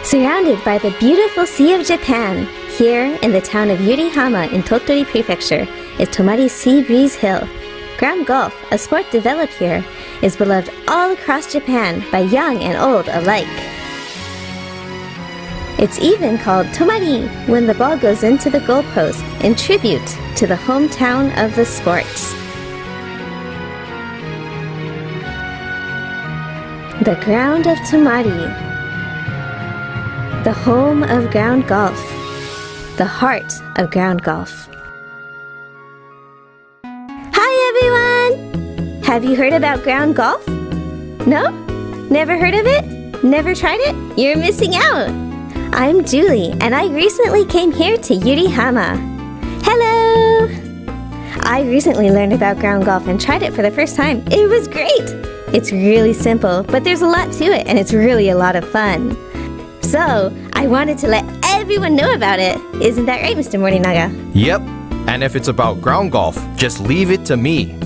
Surrounded by the beautiful Sea of Japan, here in the town of Yurihama in Tottori Prefecture is Tomari Sea Breeze Hill. Ground golf, a sport developed here, is beloved all across Japan by young and old alike. It's even called Tomari when the ball goes into the goalpost in tribute to the hometown of the sport. The ground of Tomari, the home of ground golf, the heart of ground golf. Hi everyone! Have you heard about ground golf? No? Never heard of it? Never tried it? You're missing out! I'm Julie, and I recently came here to Yurihama. Hello! I recently learned about ground golf and tried it for the first time. It was great! It's really simple, but there's a lot to it, and it's really a lot of fun. So, I wanted to let everyone know about it. Isn't that right, Mr. Morinaga? Yep, and if it's about ground golf, just leave it to me.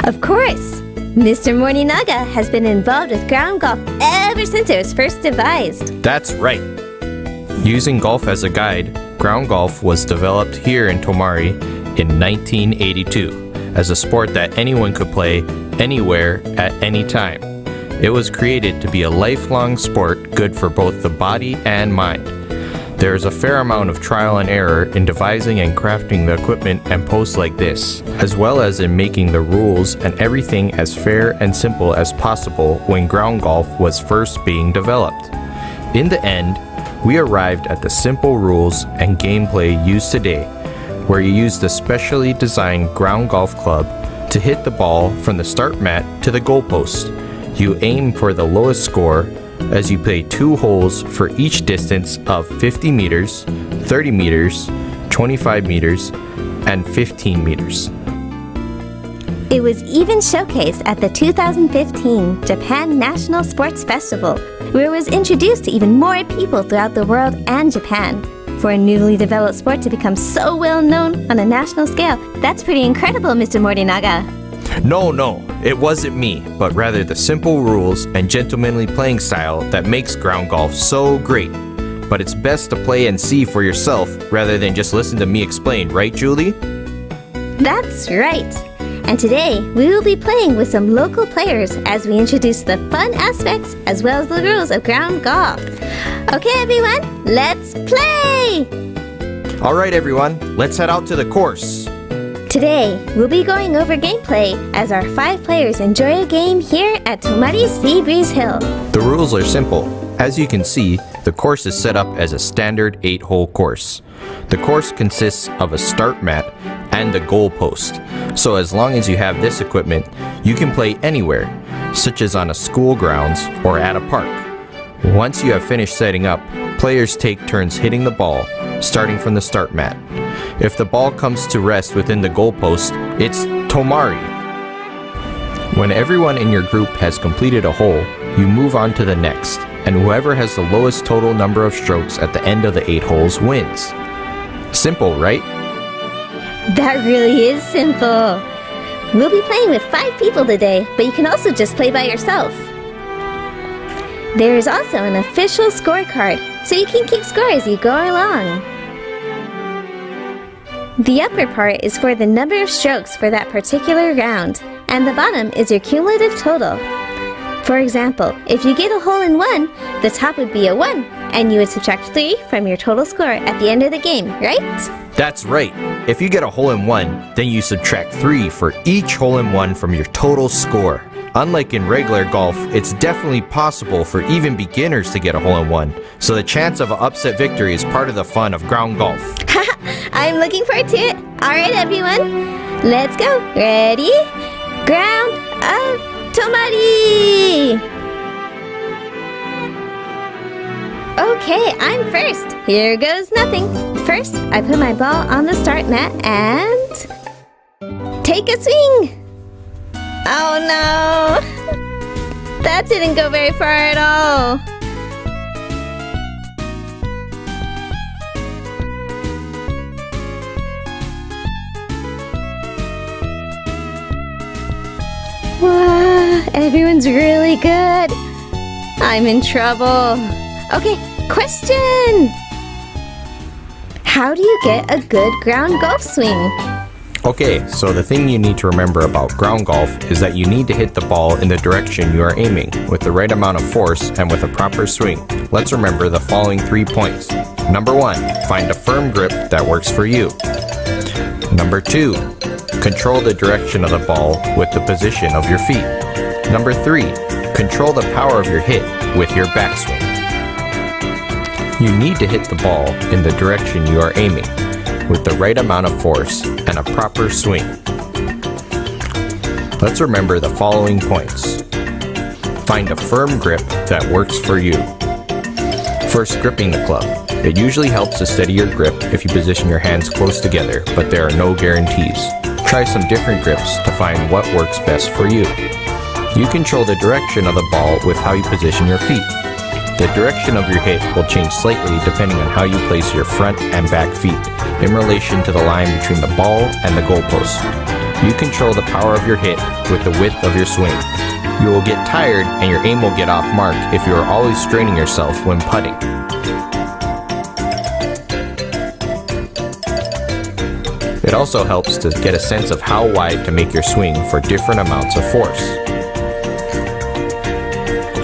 Of course! Mr. Morinaga has been involved with ground golf ever since it was first devised. That's right. Using golf as a guide, ground golf was developed here in Tomari in 1982 as a sport that anyone could play anywhere at any time. It was created to be a lifelong sport good for both the body and mind. There is a fair amount of trial and error in devising and crafting the equipment and posts like this, as well as in making the rules and everything as fair and simple as possible when ground golf was first being developed. In the end, we arrived at the simple rules and gameplay used today, where you use the specially designed ground golf club to hit the ball from the start mat to the goalpost. You aim for the lowest score as you play 2 holes for each distance of 50 meters, 30 meters, 25 meters, and 15 meters. It was even showcased at the 2015 Japan National Sports Festival, where it was introduced to even more people throughout the world and Japan. For a newly developed sport to become so well known on a national scale, that's pretty incredible, Mr. Morinaga. No, it wasn't me, but rather the simple rules and gentlemanly playing style that makes ground golf so great. But it's best to play and see for yourself rather than just listen to me explain, right, Julie? That's right. And today, we will be playing with some local players as we introduce the fun aspects as well as the rules of ground golf. Okay, everyone, let's play! All right, everyone, let's head out to the course. Today, we'll be going over gameplay as our 5 players enjoy a game here at Tomari Sea Breeze Hill. The rules are simple. As you can see, the course is set up as a standard 8-hole course. The course consists of a start mat and a goal post. So as long as you have this equipment, you can play anywhere, such as on a school grounds or at a park. Once you have finished setting up, players take turns hitting the ball, starting from the start mat. If the ball comes to rest within the goalpost, it's Tomari. When everyone in your group has completed a hole, you move on to the next, and whoever has the lowest total number of strokes at the end of the 8 holes wins. Simple, right? That really is simple. We'll be playing with 5 people today, but you can also just play by yourself. There is also an official scorecard, so you can keep score as you go along. The upper part is for the number of strokes for that particular round, and the bottom is your cumulative total. For example, if you get a hole-in-one, the top would be a 1, and you would subtract 3 from your total score at the end of the game, right? That's right. If you get a hole-in-one, then you subtract 3 for each hole-in-one from your total score. Unlike in regular golf, it's definitely possible for even beginners to get a hole-in-one, so the chance of an upset victory is part of the fun of ground golf. I'm looking forward to it. Alright everyone, let's go. Ready? Ground of Tomari! Okay, I'm first. Here goes nothing. First, I put my ball on the start mat and take a swing. Oh no! That didn't go very far at all. Wow, everyone's really good. I'm in trouble. Okay, question! How do you get a good ground golf swing? Okay, so the thing you need to remember about ground golf is that you need to hit the ball in the direction you are aiming, with the right amount of force and with a proper swing. Let's remember the following 3 points. Number 1, find a firm grip that works for you. Number 2, control the direction of the ball with the position of your feet. Number 3, control the power of your hit with your backswing. You need to hit the ball in the direction you are aiming, with the right amount of force and a proper swing. Let's remember the following points. Find a firm grip that works for you. First, gripping the club. It usually helps to steady your grip if you position your hands close together, but there are no guarantees. Try some different grips to find what works best for you. You control the direction of the ball with how you position your feet. The direction of your hit will change slightly depending on how you place your front and back feet in relation to the line between the ball and the goalpost. You control the power of your hit with the width of your swing. You will get tired and your aim will get off mark if you are always straining yourself when putting. It also helps to get a sense of how wide to make your swing for different amounts of force.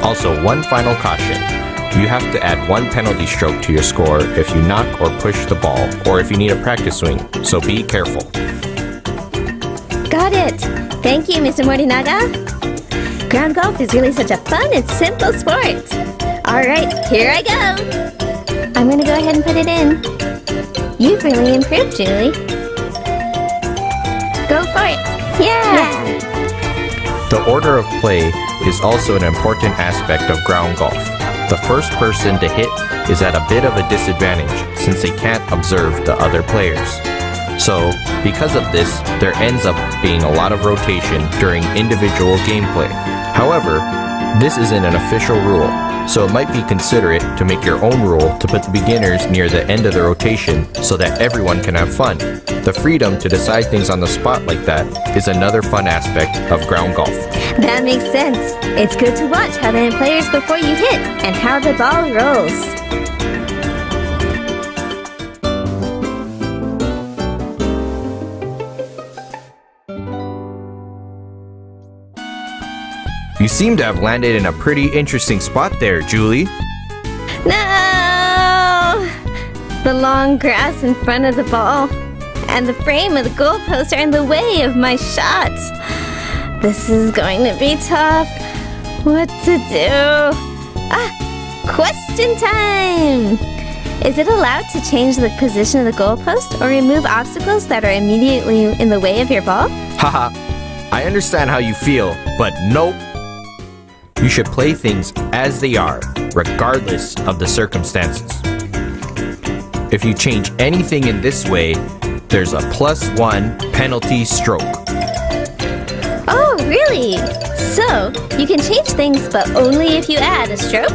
Also, one final caution. You have to add 1 penalty stroke to your score if you knock or push the ball, or if you need a practice swing, so be careful. Got it! Thank you, Mr. Morinaga. Ground golf is really such a fun and simple sport. Alright, here I go! I'm gonna go ahead and put it in. You've really improved, Julie. Go for it! Yeah! The order of play is also an important aspect of ground golf. The first person to hit is at a bit of a disadvantage since they can't observe the other players. So, because of this, there ends up being a lot of rotation during individual gameplay. However, this isn't an official rule, so it might be considerate to make your own rule to put the beginners near the end of the rotation so that everyone can have fun. The freedom to decide things on the spot like that is another fun aspect of ground golf. That makes sense. It's good to watch how the players before you hit and how the ball rolls. You seem to have landed in a pretty interesting spot there, Julie. No! The long grass in front of the ball and the frame of the goalpost are in the way of my shots. This is going to be tough. What to do? Question time! Is it allowed to change the position of the goalpost or remove obstacles that are immediately in the way of your ball? Haha, I understand how you feel, but nope. You should play things as they are, regardless of the circumstances. If you change anything in this way, there's a +1 penalty stroke. Oh, really? So, you can change things, but only if you add a stroke?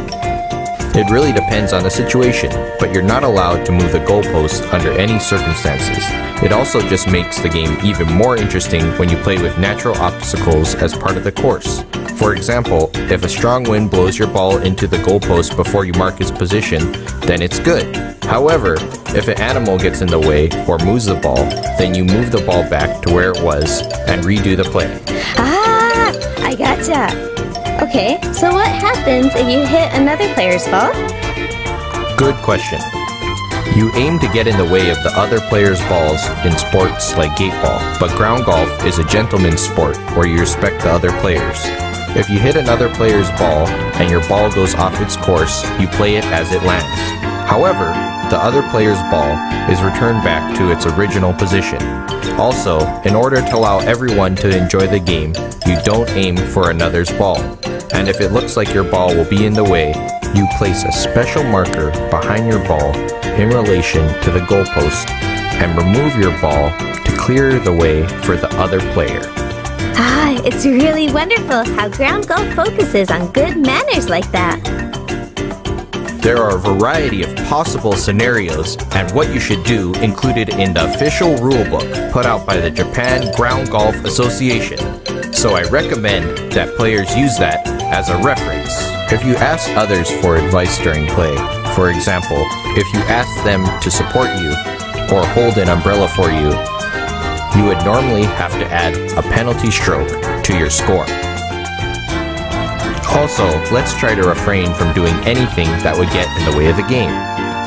It really depends on the situation, but you're not allowed to move the goalpost under any circumstances. It also just makes the game even more interesting when you play with natural obstacles as part of the course. For example, if a strong wind blows your ball into the goalpost before you mark its position, then it's good. However, if an animal gets in the way or moves the ball, then you move the ball back to where it was and redo the play. Ah, I gotcha. Okay, so what happens if you hit another player's ball? Good question. You aim to get in the way of the other player's balls in sports like gate ball, but ground golf is a gentleman's sport where you respect the other players. If you hit another player's ball and your ball goes off its course, you play it as it lands. However, the other player's ball is returned back to its original position. Also, in order to allow everyone to enjoy the game, you don't aim for another's ball. And if it looks like your ball will be in the way, you place a special marker behind your ball in relation to the goalpost and remove your ball to clear the way for the other player. Ah, it's really wonderful how ground golf focuses on good manners like that. There are a variety of possible scenarios and what you should do included in the official rulebook put out by the Japan Ground Golf Association. So I recommend that players use that as a reference. If you ask others for advice during play, for example, if you ask them to support you or hold an umbrella for you, you would normally have to add a penalty stroke to your score. Also, let's try to refrain from doing anything that would get in the way of the game,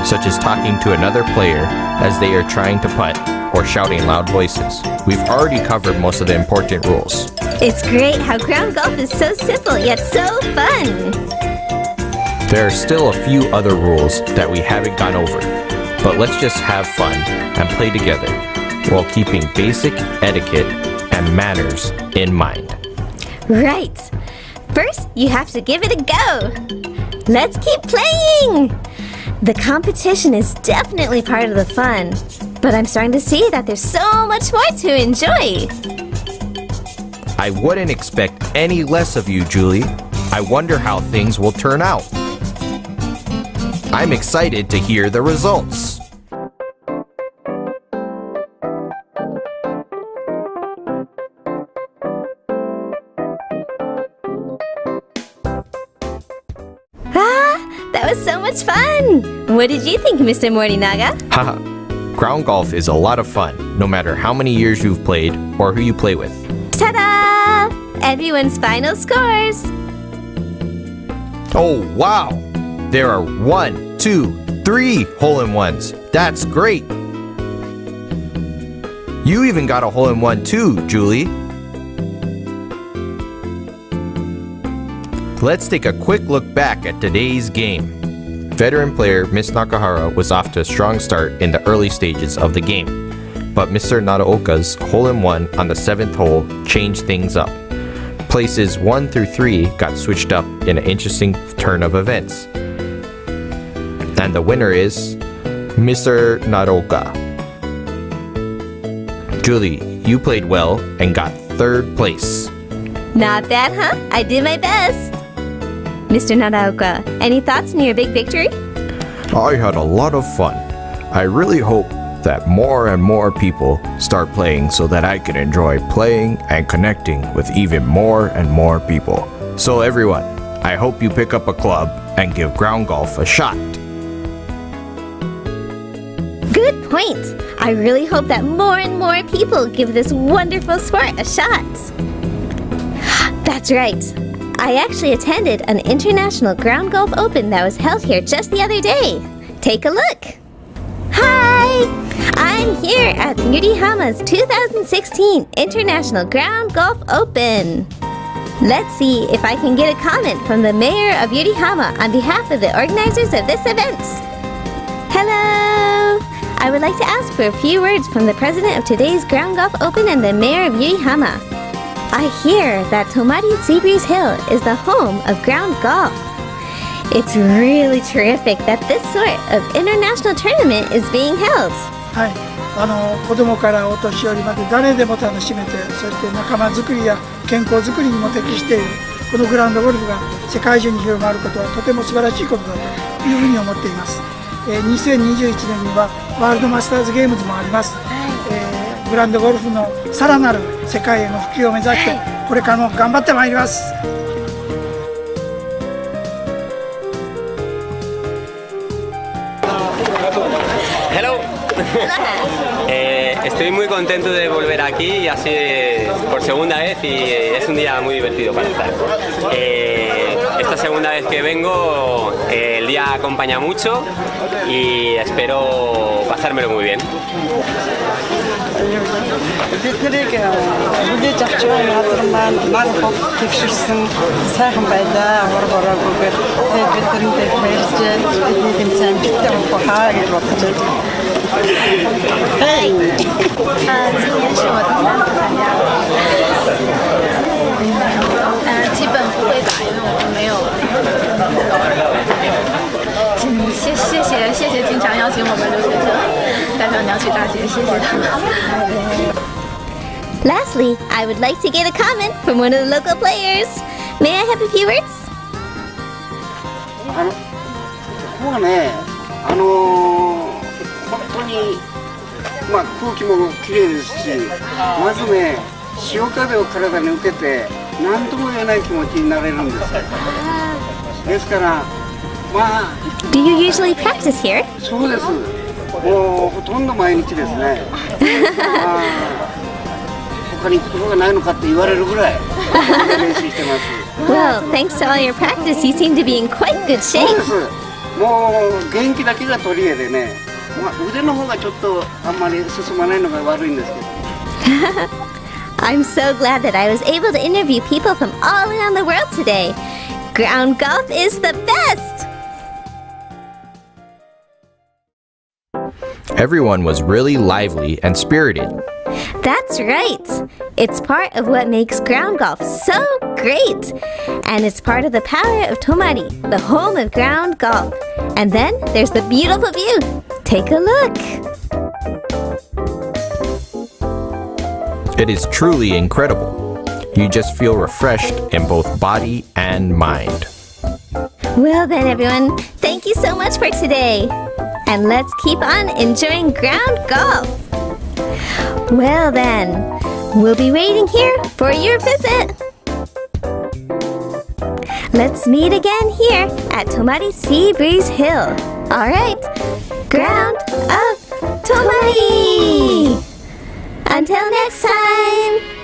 such as talking to another player as they are trying to putt or shouting loud voices. We've already covered most of the important rules. It's great how ground golf is so simple yet so fun. There are still a few other rules that we haven't gone over, but let's just have fun and play together while keeping basic etiquette and manners in mind. Right. First, you have to give it a go. Let's keep playing. The competition is definitely part of the fun, but I'm starting to see that there's so much more to enjoy. I wouldn't expect any less of you, Julie. I wonder how things will turn out. I'm excited to hear the results. That was so much fun! What did you think, Mr. Morinaga? Haha. Ground golf is a lot of fun, no matter how many years you've played or who you play with. Ta-da! Everyone's final scores! Oh, wow! There are 1, 2, 3 hole-in-ones. That's great! You even got a hole-in-one too, Julie. Let's take a quick look back at today's game. Veteran player Miss Nakahara was off to a strong start in the early stages of the game, but Mr. Nadaoka's hole-in-one on the 7th hole changed things up. Places 1 through 3 got switched up in an interesting turn of events. And the winner is Mr. Nadaoka. Julie, you played well and got 3rd place. Not bad, huh? I did my best. Mr. Nadaoka, any thoughts on your big victory? I had a lot of fun. I really hope that more and more people start playing so that I can enjoy playing and connecting with even more and more people. So everyone, I hope you pick up a club and give ground golf a shot. Good point. I really hope that more and more people give this wonderful sport a shot. That's right. I actually attended an international ground golf open that was held here just the other day. Take a look. Hi! I'm here at Yurihama's 2016 International Ground Golf Open. Let's see if I can get a comment from the mayor of Yurihama on behalf of the organizers of this event. Hello! I would like to ask for a few words from the president of today's Ground Golf Open and the mayor of Yurihama. I hear that Tomari Seabreeze Hill is the home of ground golf. It's really terrific that this sort of international tournament is being held. はい、子供からお年寄りまで誰でも楽しめて、そして仲間づくりや健康づくりにも適しているこのグラウンドゴルフが世界中に広まることはとても素晴らしいことだというふうに思っています。2021年にはワールドマスターズゲームズもあります。グラウンドゴルフのさらなる世界への普及を目指してこれからも頑張ってまいります。Hello. Estoy muy contento de volver aquí y así por segunda vez y es un día muy divertido para estar. Esta segunda vez que vengo el día acompaña mucho y espero pasármelo muy bien. Биднийг бүлээж авч байгаа газар маань нар хог төвшөрсөн сайхан байлаа. Ургораагүйгээр бид тэрэндээ баярлж бидний тэмцээн битээ хаа гэж бодож байна. 今年是我第3次参加，基本不会打，因为我们没有。谢谢经常邀请我们留学生代表鸟取大学，谢谢他们。Lastly, I would like to get a comment from one of the local players. May I have a few words? ここはね、本当に、空気もきれいですし、まずね、潮風を体に受けて何とも言えない気持ちになれるんですよ。ですからまあ Do you usually practice here? そうです。もうほとんど毎日ですね。まあ他に行くところがないのかって言われるぐらい練習してます。Well, thanks to all your practice, you seem to be in quite good そう shape. です。もう元気だけが取り柄でね、まあ、腕の方がちょっとあんまり進まないのが悪いんですけど。I'm so glad that I was able to interview people from all around the world today. Ground golf is the best! Everyone was really lively and spirited. That's right. It's part of what makes ground golf so great. And it's part of the power of Tomari, the home of ground golf. And then there's the beautiful view. Take a look. It is truly incredible. You just feel refreshed in both body and mind. Well then, everyone, thank you so much for today. And let's keep on enjoying ground golf. Well then, we'll be waiting here for your visit. Let's meet again here at Tomari Sea Breeze Hill. All right, ground of Tomari. Until next time.